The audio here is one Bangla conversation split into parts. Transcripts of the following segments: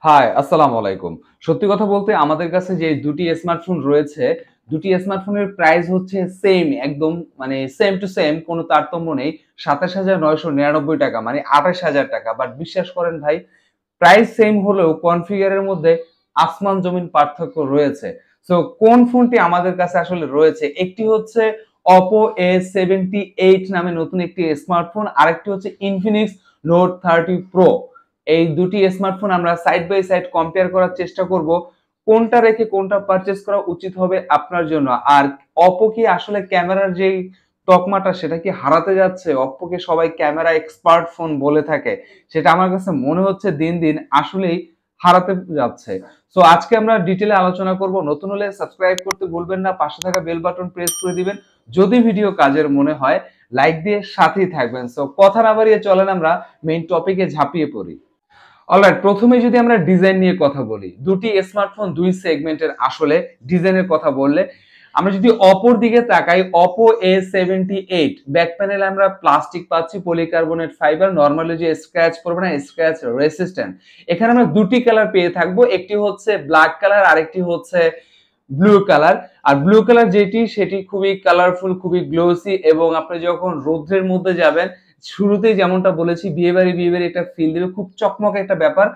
হাই, আসসালামু আলাইকুম। সত্যি কথা বলতে আমাদের কাছে যে দুটি স্মার্টফোন রয়েছে, দুটি স্মার্টফোনের প্রাইস হচ্ছে সেম একদম মানে সেম টু সেম কোনো তারতম্য নেই। ৳২৭,৯৯৯ মানে ৳২৮,০০০। বাট বিশ্বাস করেন ভাই, প্রাইস সেম হলেও কনফিগারের মধ্যে আসমান জমিন পার্থক্য রয়েছে। সো কোন ফোনটি আমাদের কাছে আসলে রয়েছে? একটি হচ্ছে Oppo A78 নামে নতুন একটি স্মার্টফোন, আরেকটি হচ্ছে Infinix Note 30 Pro। এই দুটি স্মার্টফোন আমরা সাইড বাই সাইড কম্পেয়ার করার চেষ্টা করব। কোনটা রেখে কোনটা পারচেজ করা উচিত হবে আপনার জন্য। আর Oppo কি আসলে ক্যামেরার যেই তকমাটা সেটা কি হারাতে যাচ্ছে? Oppo কে সবাই ক্যামেরা এক্সপার্ট ফোন বলে থাকে। সেটা আমার কাছে মনে হচ্ছে দিন, দিন আসলেই হারাতে যাচ্ছে। সো আজকে আমরা ডিটেইলে আলোচনা করব। নতুন হলে সাবস্ক্রাইব করতে ভুলবেন না। পাশে থাকা বেল বাটন প্রেস করে দিবেন। যদি ভিডিও কাজের মনে হয় লাইক দিয়ে সাথেই থাকবেন। সো কথা না বাড়িয়ে চলেন আমরা মেইন টপিকে ঝাঁপিয়ে পড়ি। অলরাইট, প্রথমে যদি আমরা ডিজাইন নিয়ে কথা বলি, দুটি স্মার্টফোন দুই সেগমেন্টের। আসলে ডিজাইনের কথা বললে আমরা যদি অপোর দিকে তাকাই, Oppo A78 ব্যাক প্যানেলে আমরা প্লাস্টিক পাচ্ছি, পলিকার্বনেট ফাইবার, নরমালি যে স্ক্র্যাচ পড়বে না, স্ক্র্যাচ রেসিস্ট্যান্ট। এখানে আমরা দুটি কালার পেয়ে থাকবো, একটি হচ্ছে ব্ল্যাক কালার, আরেকটি হচ্ছে ব্লু কালার। আর ব্লু কালার যেটি সেটি খুবই কালারফুল, খুবই গ্লোসি, এবং আপনি যখন রৌদ্রের মধ্যে যাবেন, শুরুতেই যেমনটা বলেছি বিয়ে বাড়ি একটা ফিল দিবে, খুব চকমকে একটা ব্যাপার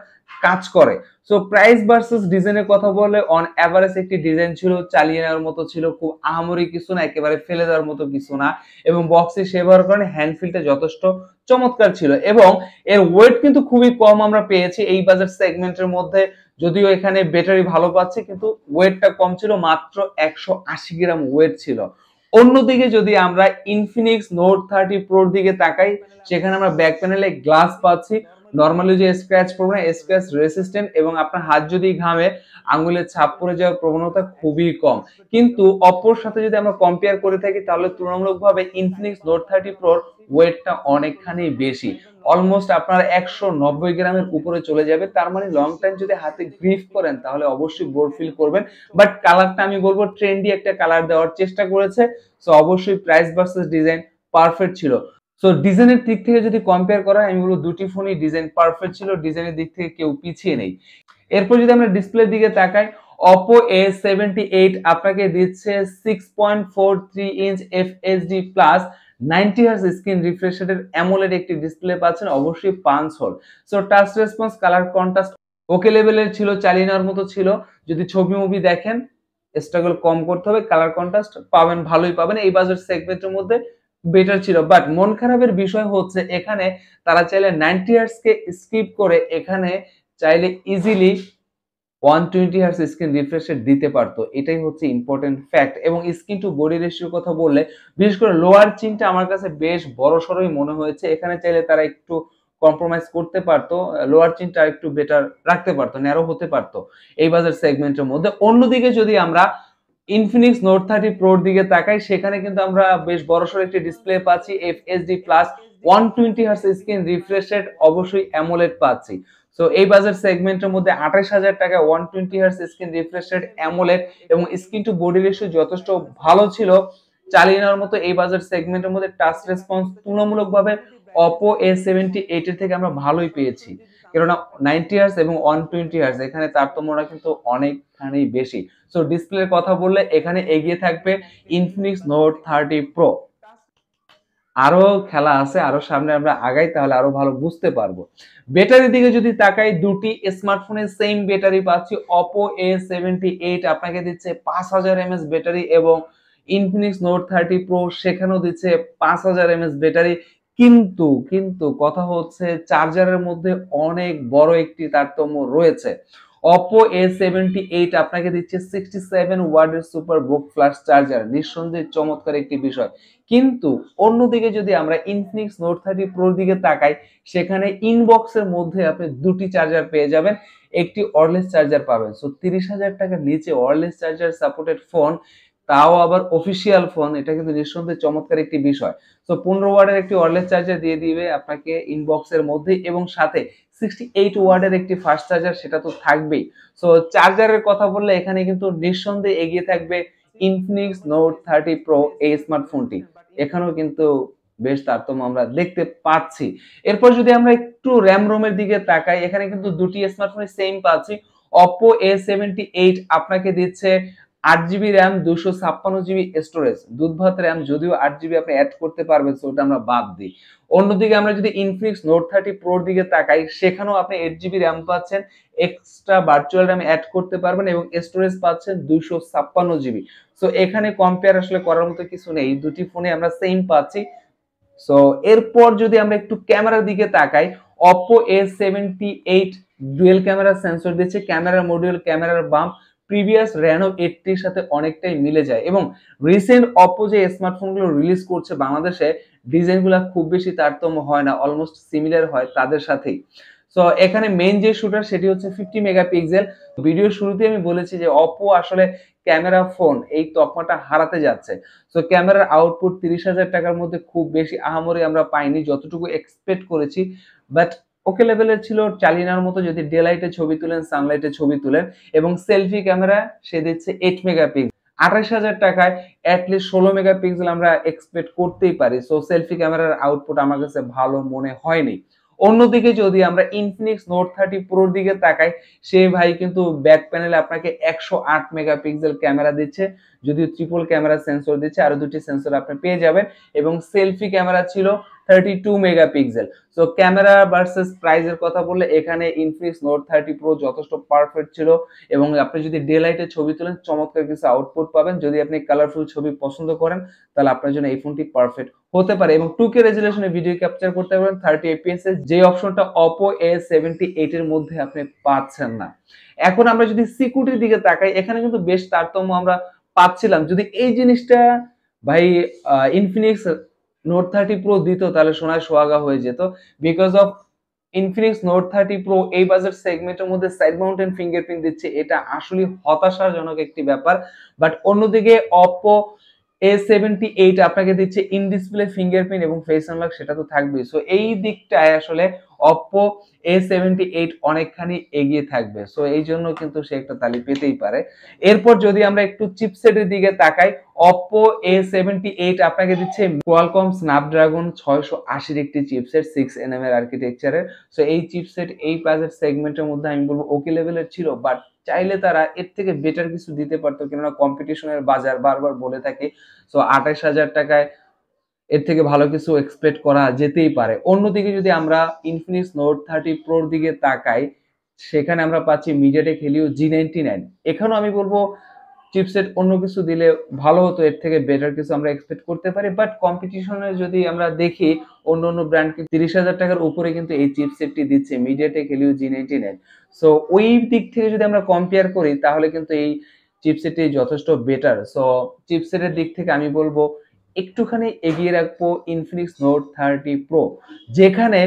কাজ করে। সো প্রাইস ভার্সেস ডিজাইনের কথা বলে অন এভারেজ একটি ডিজাইন ছিল, চালিয়ে নেওয়ার মতো ছিল, খুব আহামরি কিছু না, একেবারে ফেলে দেওয়ার মতো কিছু না। এবং বক্সে সেবার কারণে হ্যান্ড ফিলটা যথেষ্ট চমৎকার ছিল, এবং এর ওয়েট কিন্তু খুবই কম আমরা পেয়েছি এই বাজার সেগমেন্টের মধ্যে। যদিও এখানে ব্যাটারি ভালো পাচ্ছি, কিন্তু ওয়েটটা কম ছিল, মাত্র 180 গ্রাম ওয়েট ছিল। অন্যদিকে যদি আমরা ইনফিনিক্স নোট 30 প্রোর দিকে তাকাই, সেখানে আমরা ব্যাক প্যানেলে গ্লাস পাচ্ছি, নরমালি যে স্ক্র্যাচ পড়বে না, স্ক্র্যাচ রেসিস্ট্যান্ট, এবং আপনার হাত যদি ঘামে আঙ্গুলের ছাপ পড়ে যাওয়ার প্রবণতা খুবই কম। কিন্তু অপোর সাথে যদি আমরা কম্পেয়ার করে থাকি, তাহলে তুলনামূলকভাবে ইনফিনিক্স নোট 30 প্রোর ওয়েটটা অনেকখানি বেশি, অলমোস্ট আপনার 190 গ্রামের উপরে চলে যাবে। তার মানে লং টাইম যদি হাতে গ্রিপ করেন তাহলে অবশ্যই বোর ফিল করবেন। বাট কালারটা আমি বলবো ট্রেন্ডি একটা কালার দেওয়ার চেষ্টা করেছে। সো অবশ্যই প্রাইস ভার্সেস ডিজাইন পারফেক্ট ছিল। সো ডিজাইনের দিক থেকে যদি কম্পেয়ার করা হয়, আমি বলবো দুটি ফোনই ডিজাইন পারফেক্ট ছিল, ডিজাইনের দিক থেকে কেউ পিছিয়ে নেই। এরপর যদি আমরা ডিসপ্লের দিকে তাকাই, Oppo A78 আপনাকে দিচ্ছে 6.43 inch FHD plus 90 hertz screen refresh রেটের অ্যামোলেড একটি ডিসপ্লে পাচ্ছেন, অবশ্যই punch whole. So touch response, colour contrast ওকে লেভেলের ছিল, চালিয়ে নেওয়ার মতো ছিল। যদি ছবি মুভি দেখেন স্ট্রাগল কম করতে হবে, কালার কন্ট্রাস্ট পাবেন, ভালোই পাবেন, এই বাজেট সেগমেন্টের মধ্যে বেটার ছিল। বাট মন খারাপের বিষয় হচ্ছে এখানে তারা চাইলে 90 হার্জ কে স্কিপ করে এখানে চাইলে easily 120 hertz screen refresh rate দিতে পারতো। এটাই হচ্ছে ইম্পর্টেন্ট ফ্যাক্ট। এবং স্ক্রিন টু বডি রেশিওর কথা বললে বিশেষ করে লোয়ার চিনটা আমার কাছে বেশ বড়সড়ই মনে হয়েছে। এখানে চাইলে তারা একটু কম্প্রোমাইজ করতে পারতো, লোয়ার চিনটা একটু বেটার রাখতে পারতো, ন্যারো হতে পারতো এই বাজার সেগমেন্টের মধ্যে। অন্যদিকে যদি আমরা ইনফিনিক্স নোট 30 প্রোর দিকে তাকাই, সেখানে কিন্তু আমরা বেশ বড়সড় একটি ডিসপ্লে পাচ্ছি, FHD plus 120 hertz screen refresh rate, অবশ্যই অ্যামোলেড পাচ্ছি। সো এই বাজার সেগমেন্টের মধ্যে 28,000 টাকায় 120 hertz screen refresh rate, AMOLED এবং স্ক্রিন টু বডি রেশিও যথেষ্ট ভালো ছিল, চালিয়ে নেওয়ার মতো। এই বাজার সেগমেন্টের মধ্যে টাচ রেসপন্স তুলনামূলকভাবে Oppo A78 এর থেকে আমরা ভালোই পেয়েছি, কেননা 90 হার্জ এবং 120 হার্জ এখানে তারতম্যটা কিন্তু অনেকখানি বেশি। সো ডিসপ্লের কথা বললে এখানে এগিয়ে থাকবে ইনফিনিক্স নোট 30 প্রো। আরো খেলা আছে, আরো সামনে আমরা আগাই তাহলে আরো ভালো বুঝতে পারবো। ব্যাটারির দিকে যদি তাকাই, দুটি স্মার্টফোনের সেম ব্যাটারি পাচ্ছি। Oppo A78 আপনাকে দিচ্ছে 5000 mAh ব্যাটারি, এবং ইনফিনিক্স নোট 30 প্রো সেখানেও দিচ্ছে 5000 mAh ব্যাটারি। কিন্তু কিন্তু কথা হচ্ছে চার্জারের মধ্যে অনেক বড় একটি তারতম্য রয়েছে। Oppo A78 আপনাকে দিচ্ছে 67 ওয়াটের সুপার বুক ফ্ল্যাশ চার্জার, নিঃসন্দেহে চমৎকার একটি বিষয়। কিন্তু অন্যদিকে যদি আমরা ইনফিনিক্স নোট 30 প্রোর দিকে তাকাই, সেখানে ইনবক্সের মধ্যে আপনি দুটি চার্জার পেয়ে যাবেন, একটি ওয়্যারলেস চার্জার পাবেন। সো 30,000 টাকার নিচে ওয়্যারলেস চার্জার সাপোর্টেড ফোন, তাও আবার অফিসিয়াল ফোন, এটা কিন্তু নিঃসন্দেহে চমৎকার একটি বিষয়। সো 15 ওয়াটের একটি ওয়্যারলেস চার্জার দিয়ে দিবে আপনাকে ইনবক্সের মধ্যে, এবং সাথে 68 ওয়াটের একটি ফাস্ট চার্জার, সেটা তো থাকবেই। সো চার্জারের কথা বললে এখানে কিন্তু নিঃসন্দেহে এগিয়ে থাকবে ইনফিনিক্স নোট 30 প্রো এই স্মার্টফোনটি। এখানেও কিন্তু বেশ তারতম্য আমরা দেখতে পাচ্ছি। এরপর যদি আমরা একটু র্যাম রোমের দিকে তাকাই, এখানে কিন্তু দুটি স্মার্টফোনে সেম পাচ্ছি। Oppo A78 আপনাকে দিচ্ছে 8GB র্যাম, 256GB স্টোরেজ। দুধ ভাত র্যাম, যদিও 8GB আপনি অ্যাড করতে পারবেন, সো ওটা আমরা বাদ দিই। অন্যদিকে আমরা যদি Infinix Note 30 Pro এর দিকে তাকাই, সেখানেও আপনি 8GB র্যাম পাচ্ছেন, এক্সট্রা ভার্চুয়াল র্যাম অ্যাড করতে পারবেন এবং স্টোরেজ পাচ্ছেন 256GB। সো এখানে কম্পেয়ার আসলে করার মতো কিছু নেই, দুটি ফোনে আমরা সেম পাচ্ছি। সো এরপর যদি আমরা একটু ক্যামেরার দিকে তাকাই, Oppo A78 dual camera sensor দিচ্ছে, ক্যামেরার মডিউল, ক্যামেরার বাম্প প্রিভিয়াস Reno 80 এর সাথে অনেকটাই মিলে যায় এবং রিসেন্ট Oppo যে স্মার্টফোনগুলো রিলিজ করছে বাংলাদেশে, ডিজাইনগুলো খুব বেশি তারতম্য হয় না, অলমোস্ট সিমিলার হয় তাদের সাথেই। সো এখানে মেইন যে শুটার সেটি হচ্ছে 50 মেগাপিক্সেল। ভিডিওর শুরুতে আমি বলেছি যে Oppo আসলে ক্যামেরা ফোন এই তকমাটা হারাতে যাচ্ছে। সো ক্যামেরার আউটপুট 30,000 টাকার মধ্যে খুব বেশি আহামরি আমরা পাইনি, যতটুকু এক্সপেক্ট করেছি। বাট ওকে লেভেলের ছিল, চালিয়ে নেওয়ার মতো। যদি ডে লাইটে ছবি তুলেন, সানলাইটে ছবি তুলেন, এবং সেলফি ক্যামেরা সে দিচ্ছে 8 মেগাপিক্সেল। 28,000 টাকায় অ্যাটলিস্ট 16 মেগাপিক্সেল আমরা এক্সপেক্ট করতেই পারি। সো সেলফি ক্যামেরার আউটপুট আমার কাছে ভালো মনে হয়নি। অন্যদিকে যদি আমরা Infinix Note 30 Pro এর দিকে তাকাই, সে ভাই কিন্তু ব্যাক প্যানেলে আপনাকে 108 মেগাপিক্সেল ক্যামেরা দিচ্ছে, যদিও ট্রিপল ক্যামেরা সেন্সর দিচ্ছে, আরো দুটি সেন্সর আপনি পেয়ে যাবেন, এবং সেলফি ক্যামেরা ছিল 32 মেগাপিক্সেল। সো ক্যামেরা ভার্সেস প্রাইসের কথা বললে এখানে Infinix Note 30 Pro যথেষ্ট পারফেক্ট ছিল, এবং আপনি যদি ডে লাইটে ছবি তোলেন চমৎকার কিছু আউটপুট পাবেন। যদি আপনি কালারফুল ছবি পছন্দ করেন তাহলে আপনার জন্য এই ফোনটি পারফেক্ট হতে পারে, এবং 2K রেজুলেশনে ভিডিও ক্যাপচার করতে পারবেন 30 fps এর, যে অপশনটা Oppo A78 এর মধ্যে আপনি পাচ্ছেন না। এখন আমরা যদি সিকিউরিটির দিকে তাকাই, এখানে কিন্তু বেশ তারতম্য আমরা পাচ্ছিলাম। যদি এই জিনিসটা ভাই Infinix Note 30 Pro দিত তাহলে সোনায় সোহাগা হয়ে যেত। Because of Infinix Note 30 Pro এই বাজেট সেগমেন্টের মধ্যে সাইড মাউন্টেন ফিঙ্গারপ্রিন্ট দিচ্ছে, এটা আসলে হতাশাজনক একটি ব্যাপার। বাট অন্যদিকে Oppo A78 আপনাকে দিচ্ছে ইন ডিসপ্লে ফিঙ্গারপ্রিন্ট এবং ফেস আনলক, সেটা তো থাকবেই। সো এই দিকটায় আসলে Oppo A78 অনেকখানি এগিয়ে থাকবে। সো এই জন্য কিন্তু সে একটা তালি পেতেই পারে। এরপর যদি আমরা একটু চিপসেটের দিকে তাকাই, Oppo A78 আপনাকে দিচ্ছে Qualcomm Snapdragon 680 এর একটি চিপসেট, 6nm এর আর্কিটেকচারের। সো এই চিপসেট এই বাজেট সেগমেন্টের মধ্যে আমি বলবো ওকে লেভেলের ছিল, বাট চাইলে তারা এর থেকে বেটার কিছু দিতে পারতো, কেননা কম্পিটিশনের বাজার, বারবার বলে থাকে। সো 28,000 টাকায় এর থেকে ভালো কিছু এক্সপেক্ট করা যেতেই পারে। অন্যদিকে যদি আমরা Infinix Note 30 Pro এর দিকে তাকাই, সেখানে আমরা পাচ্ছি MediaTek Helio G99। এখানেও আমি বলবো চিপসেট অন্য কিছু দিলে ভালো হতো, এর থেকে বেটার কিছু আমরা এক্সপেক্ট করতে পারি। বাট কম্পিটিশনে যদি আমরা দেখি, অন্য অন্য ব্র্যান্ড কিন্তু 30,000 টাকার উপরে কিন্তু এই চিপসেটটি দিচ্ছে, MediaTek Helio G99। সো ওই দিক থেকে যদি আমরা কম্পেয়ার করি তাহলে কিন্তু এই চিপসেটটি যথেষ্ট বেটার। সো চিপসেটের দিক থেকে আমি বলবো একটুখানি এগিয়ে রাখবো Infinix Note 30 Pro, যেখানে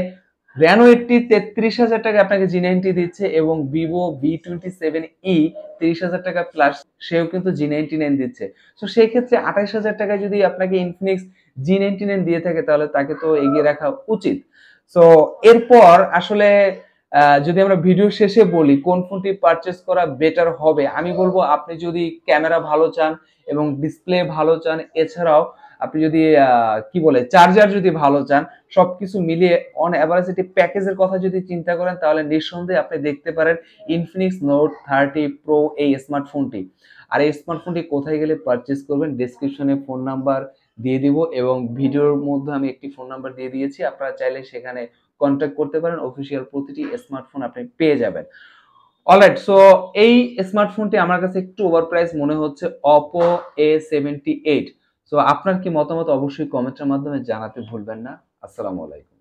Reno 80 33,000 টাকা আপনাকে G90 দিচ্ছে, এবং Vivo V27e 30,000 টাকা প্লাস সেও কিন্তু G99 দিচ্ছে। সো সেই ক্ষেত্রে 28,000 টাকায় যদি আপনাকে Infinix G99 দিয়ে থাকে তাহলে তাকে তো এগিয়ে রাখা উচিত। সো এরপর আসলে যদি আমরা ভিডিও শেষে বলি কোন ফোনটি পারচেজ করা বেটার হবে, আমি বলবো আপনি যদি ক্যামেরা ভালো চান এবং ডিসপ্লে ভালো চান, এছাড়াও আপনি যদি কি বলে চার্জার যদি ভালো চান, সবকিছু মিলিয়ে অন এভারেজ একটি প্যাকেজের কথা যদি চিন্তা করেন, তাহলে নিঃসন্দেহে আপনি দেখতে পারেন Infinix Note 30 Pro এই স্মার্টফোনটি। আর এই স্মার্টফোনটি কোথায় গেলে পারচেজ করবেন, ডেসক্রিপশনে ফোন নাম্বার দিয়ে দিব, এবং ভিডিওর মধ্যে আমি একটি ফোন নাম্বার দিয়ে দিয়েছি, আপনারা চাইলে সেখানে কন্ট্যাক্ট করতে পারেন। অফিসিয়াল প্রতিটি স্মার্টফোন আপনি পেয়ে যাবেন। অলরাইট, সো এই স্মার্টফোনটি আমার কাছে একটু ওভার প্রাইস মনে হচ্ছে, Oppo A78। সো আপনার কি মতামত অবশ্যই কমেন্টের মাধ্যমে জানাতে ভুলবেন না। আসসালামু আলাইকুম।